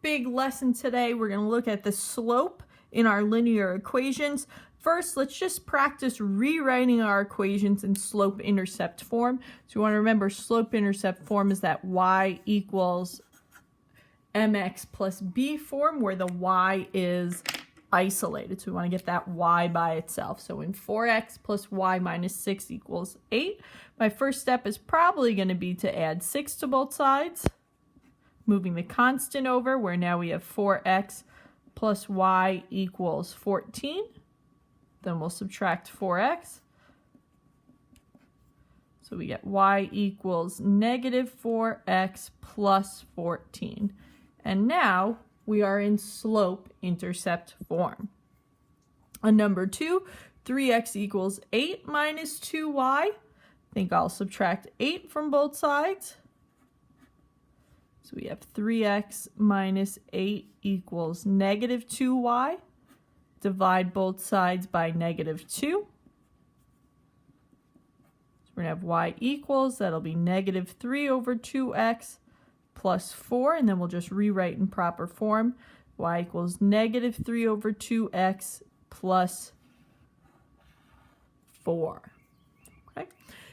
big lesson today. We're going to look at the slope in our linear equations. First, let's just practice rewriting our equations in slope-intercept form. So you want to remember slope-intercept form is that y equals mx plus b form where the y is isolated. So we want to get that y by itself. So in 4x plus y minus 6 equals 8, my first step is probably going to be to add 6 to both sides, moving the constant over where now we have 4x plus y equals 14. Then we'll subtract 4x. So we get y equals negative 4x plus 14. And now we are in slope-intercept form. On number 2, 3x equals 8 minus 2y. I think I'll subtract 8 from both sides. So we have 3x minus 8 equals negative 2y. Divide both sides by negative 2. So we're going to have y equals, that'll be negative 3 over 2x plus 4, and then we'll just rewrite in proper form. Y equals negative 3 over 2x plus 4. Okay,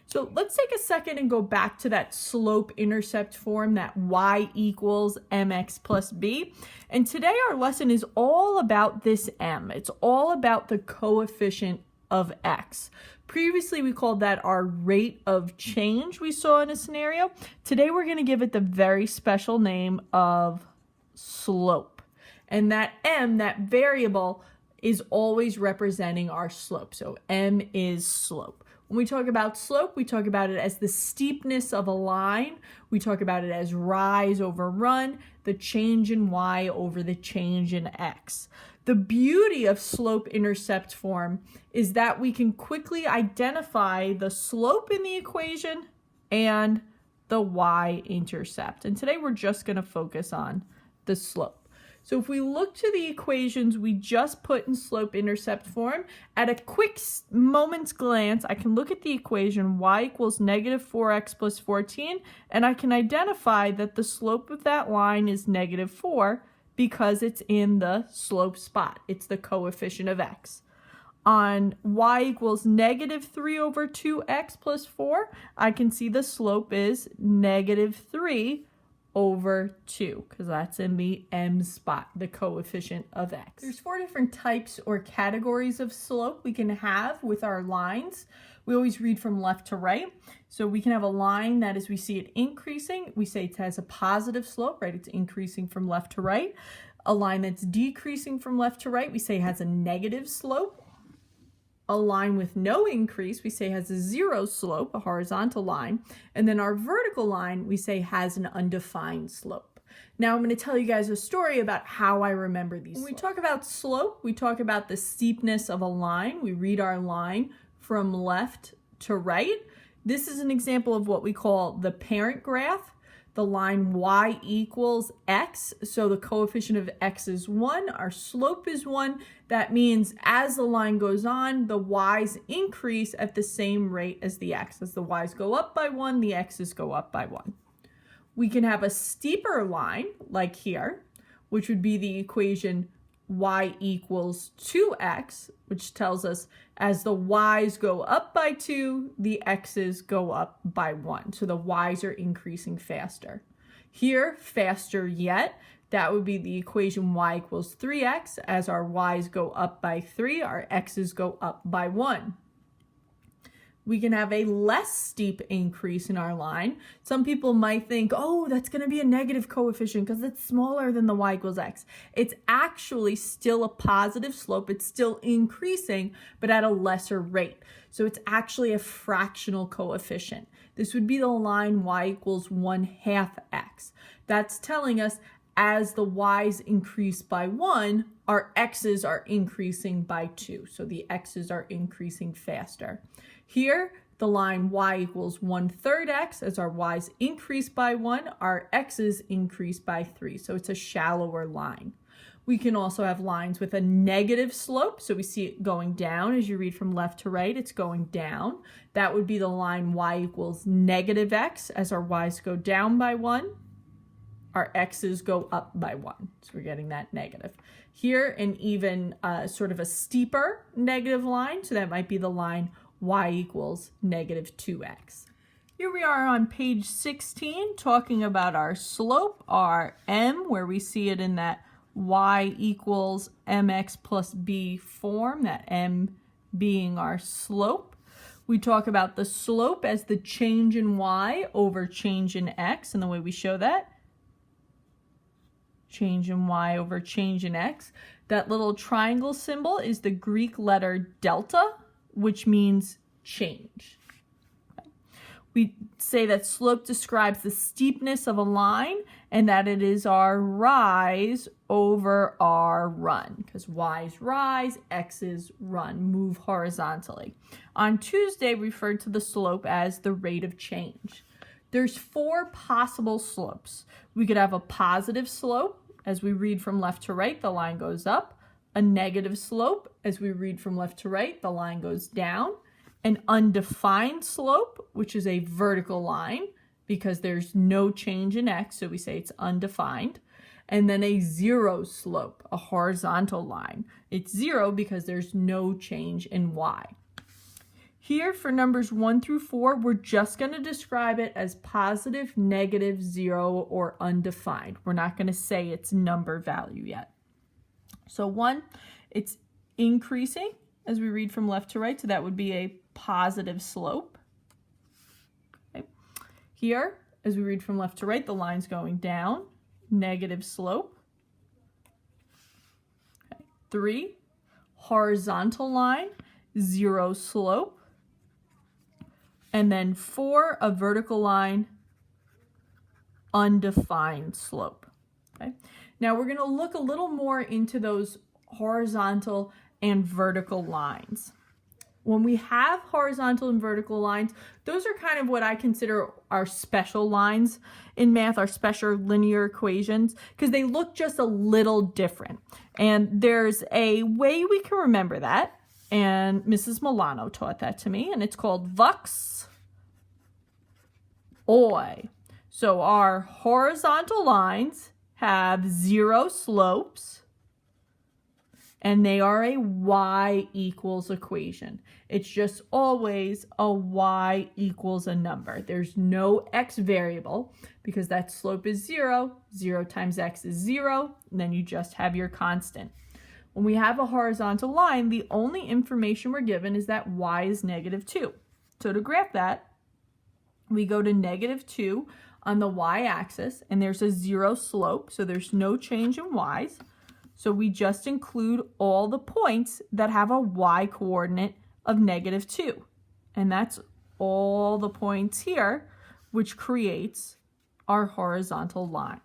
so let's take a second and go back to that slope-intercept form, that y equals mx plus b. And today our lesson is all about this m. It's all about the coefficient of x. Previously, we called that our rate of change we saw in a scenario. Today, we're going to give it the very special name of slope. And that m, that variable, is always representing our slope. So m is slope. When we talk about slope, we talk about it as the steepness of a line. We talk about it as rise over run, the change in y over the change in x. The beauty of slope-intercept form is that we can quickly identify the slope in the equation and the y-intercept. And today we're just going to focus on the slope. So if we look to the equations we just put in slope-intercept form, at a quick moment's glance, I can look at the equation y equals negative 4x plus 14, and I can identify that the slope of that line is negative 4 because it's in the slope spot. It's the coefficient of x. On y equals negative 3 over 2x plus 4, I can see the slope is negative 3 over 2, because that's in the m spot, the coefficient of x. There's 4 different types or categories of slope we can have with our lines. We always read from left to right. So we can have a line that as we see it increasing, we say it has a positive slope, right? It's increasing from left to right. A line that's decreasing from left to right, we say has a negative slope. A line with no increase, we say has a 0 slope, a horizontal line. And then our vertical line, we say has an undefined slope. Now I'm going to tell you guys a story about how I remember these. When we talk about slope, we talk about the steepness of a line. We read our line from left to right. This is an example of what we call the parent graph. The line y equals x, so the coefficient of x is 1, our slope is 1. That means as the line goes on, the y's increase at the same rate as the x. As the y's go up by 1, the x's go up by 1. We can have a steeper line, like here, which would be the equation y equals 2x, which tells us as the y's go up by 2, the x's go up by 1. So the y's are increasing faster. Here, faster yet, that would be the equation y equals 3x. As our y's go up by 3, our x's go up by 1. We can have a less steep increase in our line. Some people might think, oh, that's going to be a negative coefficient because it's smaller than the y equals x. It's actually still a positive slope. It's still increasing, but at a lesser rate. So it's actually a fractional coefficient. This would be the line y equals 1/2 x. That's telling us as the y's increase by 1, our x's are increasing by 2. So the x's are increasing faster. Here, the line y equals 1/3 x. As our y's increase by 1, our x's increase by 3. So it's a shallower line. We can also have lines with a negative slope. So we see it going down. As you read from left to right, it's going down. That would be the line y equals negative x as our y's go down by 1. our x's go up by 1. So we're getting that negative. Here, an even sort of a steeper negative line, so that might be the line y equals negative 2x. Here we are on page 16 talking about our slope, our m, where we see it in that y equals mx plus b form, that m being our slope. We talk about the slope as the change in y over change in x, and the way we show that, change in y over change in x. That little triangle symbol is the Greek letter delta, which means change. We say that slope describes the steepness of a line and that it is our rise over our run, because y's rise, x's run, move horizontally. On Tuesday, we referred to the slope as the rate of change. There's 4 possible slopes. We could have a positive slope. As we read from left to right, the line goes up. A negative slope. As we read from left to right, the line goes down. An undefined slope, which is a vertical line because there's no change in x, so we say it's undefined. And then a zero slope, a horizontal line. It's 0 because there's no change in y. Here for numbers 1 through 4, we're just going to describe it as positive, negative, 0, or undefined. We're not going to say its number value yet. So 1, it's increasing as we read from left to right, so that would be a positive slope. Okay. Here, as we read from left to right, the line's going down, negative slope. Okay. 3, horizontal line, 0 slope. And then 4, a vertical line, undefined slope. Okay. Now we're going to look a little more into those horizontal and vertical lines. When we have horizontal and vertical lines, those are kind of what I consider our special lines in math, our special linear equations, because they look just a little different. And there's a way we can remember that, and Mrs. Milano taught that to me, and it's called Vux Oi. So our horizontal lines have 0 slopes, and they are a y equals equation. It's just always a y equals a number. There's no x variable because that slope is 0. 0 times x is 0, and then you just have your constant. When we have a horizontal line, the only information we're given is that y is negative 2. So to graph that, we go to negative 2 on the y-axis, and there's a 0 slope, so there's no change in y's. So we just include all the points that have a y coordinate of negative 2. And that's all the points here, which creates our horizontal line.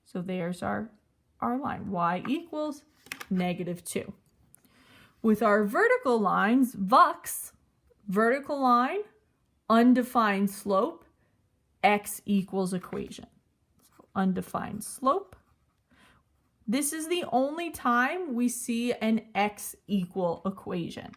So there's our line, y equals negative 2. With our vertical lines, Vux, vertical line, undefined slope, x equals equation. So undefined slope. This is the only time we see an x equal equation.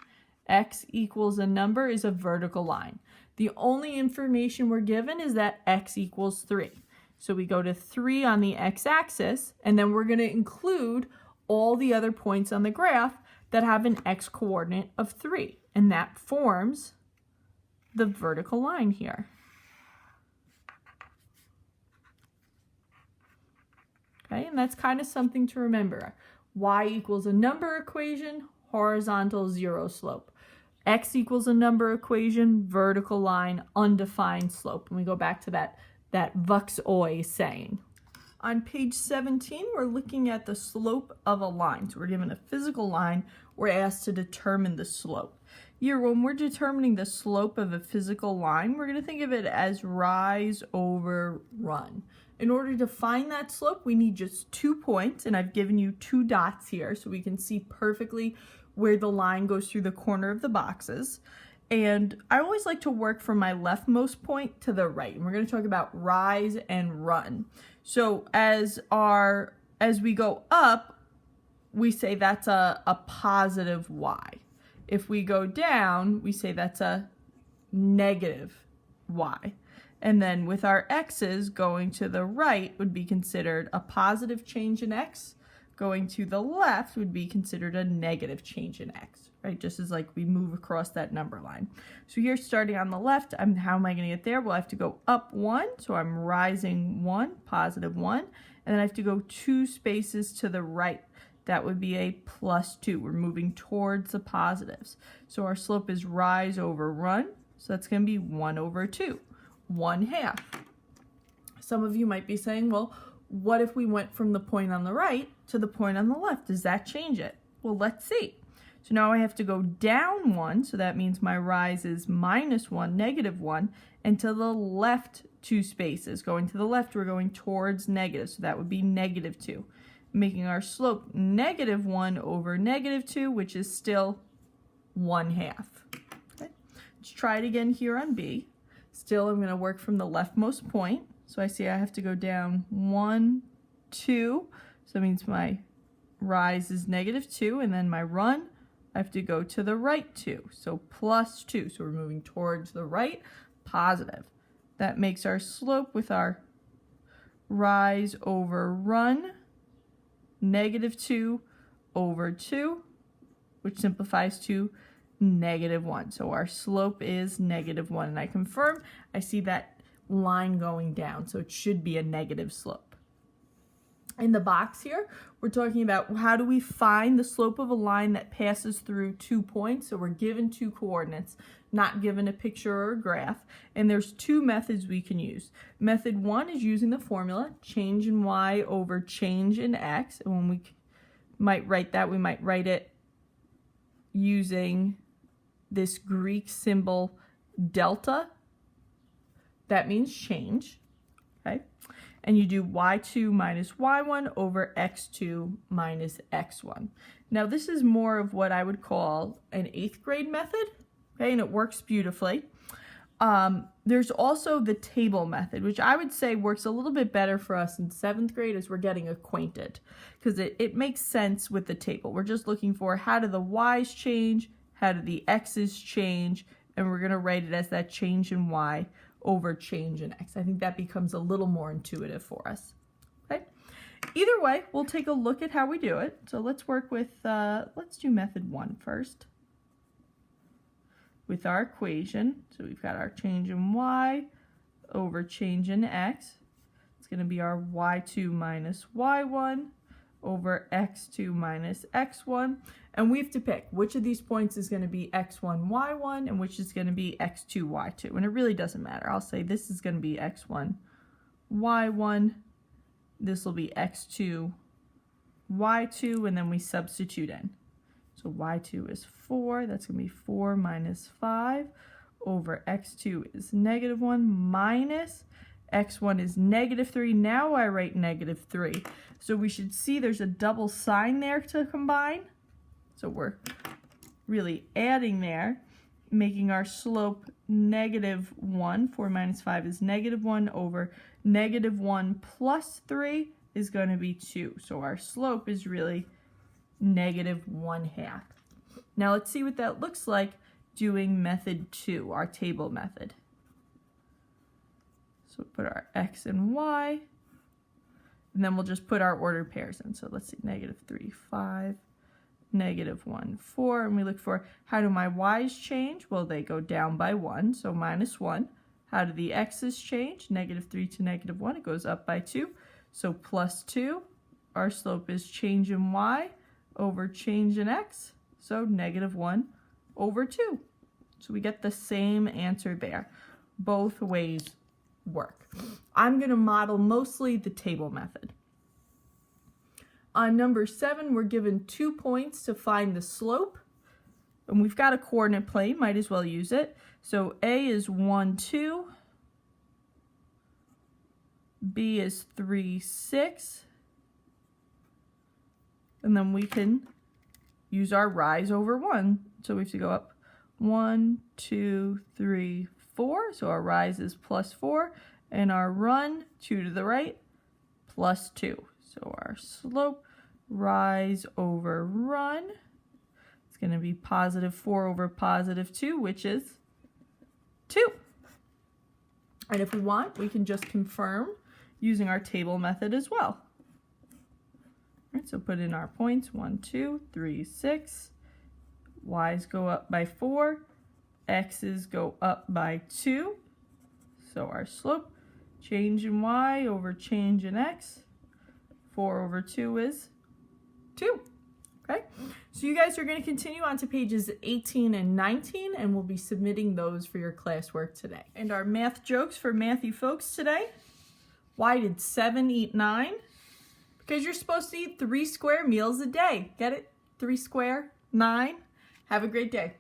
X equals a number is a vertical line. The only information we're given is that x equals 3. So we go to 3 on the x-axis, and then we're going to include all the other points on the graph that have an x coordinate of 3. And that forms the vertical line here. Okay, and that's kind of something to remember. Y equals a number equation, horizontal 0 slope. X equals a number equation, vertical line, undefined slope. And we go back to that Vux Oi saying. On page 17, we're looking at the slope of a line. So we're given a physical line. We're asked to determine the slope. Here, when we're determining the slope of a physical line, we're going to think of it as rise over run. In order to find that slope, we need just 2 points, and I've given you 2 dots here so we can see perfectly where the line goes through the corner of the boxes. And I always like to work from my leftmost point to the right. And we're going to talk about rise and run. So as we go up, we say that's a positive y. If we go down, we say that's a negative y. And then with our x's, going to the right would be considered a positive change in x. Going to the left would be considered a negative change in x, right? Just as like we move across that number line. So here, starting on the left, how am I going to get there? Well, I have to go up 1, so I'm rising 1, positive 1, and then I have to go 2 spaces to the right. That would be a +2. We're moving towards the positives. So our slope is rise over run, so that's going to be 1/2. 1/2. Some of you might be saying, well, what if we went from the point on the right to the point on the left? Does that change it? Well, let's see. So now I have to go down 1, so that means my rise is -1, -1, and to the left 2 spaces. Going to the left, we're going towards negative, so that would be -2, making our slope -1 over -2, which is still 1/2. Okay. Let's try it again here on B. Still, I'm going to work from the leftmost point. So I see I have to go down 1, 2. So that means my rise is -2, and then my run, I have to go to the right 2. So +2. So we're moving towards the right, positive. That makes our slope with our rise over run -2 over 2, which simplifies to -1. So our slope is -1, and I confirm I see that line going down, so it should be a negative slope. In the box here, we're talking about how do we find the slope of a line that passes through 2 points. So we're given 2 coordinates, not given a picture or a graph, and there's 2 methods we can use. Method 1 is using the formula change in y over change in x, and when we might write that, we might write it using this Greek symbol delta. That means change, okay? And you do y2 minus y1 over x2 minus x1. Now this is more of what I would call an 8th grade method, okay? And it works beautifully. There's also the table method, which I would say works a little bit better for us in 7th grade as we're getting acquainted, because it makes sense with the table. We're just looking for how do the y's change, how do the x's change, and we're going to write it as that change in y over change in x. I think that becomes a little more intuitive for us. Okay. Either way, we'll take a look at how we do it. So let's work with, let's do method 1 first. With our equation, so we've got our change in y over change in x. It's going to be our y2 minus y1 over x2 minus x1. And we have to pick which of these points is going to be x1, y1, and which is going to be x2, y2. And it really doesn't matter. I'll say this is going to be x1, y1. This will be x2, y2, and then we substitute in. So y2 is 4. That's going to be 4 minus 5 over x2 is -1 minus x1 is -3. Now I write -3. So we should see there's a double sign there to combine. So we're really adding there, making our slope -1. 4 minus 5 is -1 over -1 plus 3 is going to be 2. So our slope is really -1/2. Now let's see what that looks like doing method 2, our table method. So put our x and y, and then we'll just put our ordered pairs in. So let's see, -3, 5, -1, 4, and we look for how do my y's change? Well, they go down by 1, so -1. How do the x's change? -3 to -1, it goes up by 2, so +2. Our slope is change in y over change in x, so -1 over 2. So we get the same answer there. Both ways work. I'm going to model mostly the table method. On number 7, we're given 2 points to find the slope, and we've got a coordinate plane, might as well use it. So A is 1, 2, B is 3, 6, and then we can use our rise over 1. So we have to go up 1, 2, 3, 4. So our rise is +4, and our run, 2 to the right, +2. So our slope, rise over run, it's going to be +4 over +2, which is 2. And if we want, we can just confirm using our table method as well. All right, so put in our points, 1, 2, 3, 6. Y's go up by 4. X's go up by 2. So our slope, change in y over change in x, 4 over 2 is 2. Okay, so you guys are going to continue on to pages 18 and 19, and we'll be submitting those for your classwork today. And our math jokes for mathy folks today. Why did 7 eat 9? Because you're supposed to eat 3 square meals a day. Get it? 3 square, 9. Have a great day.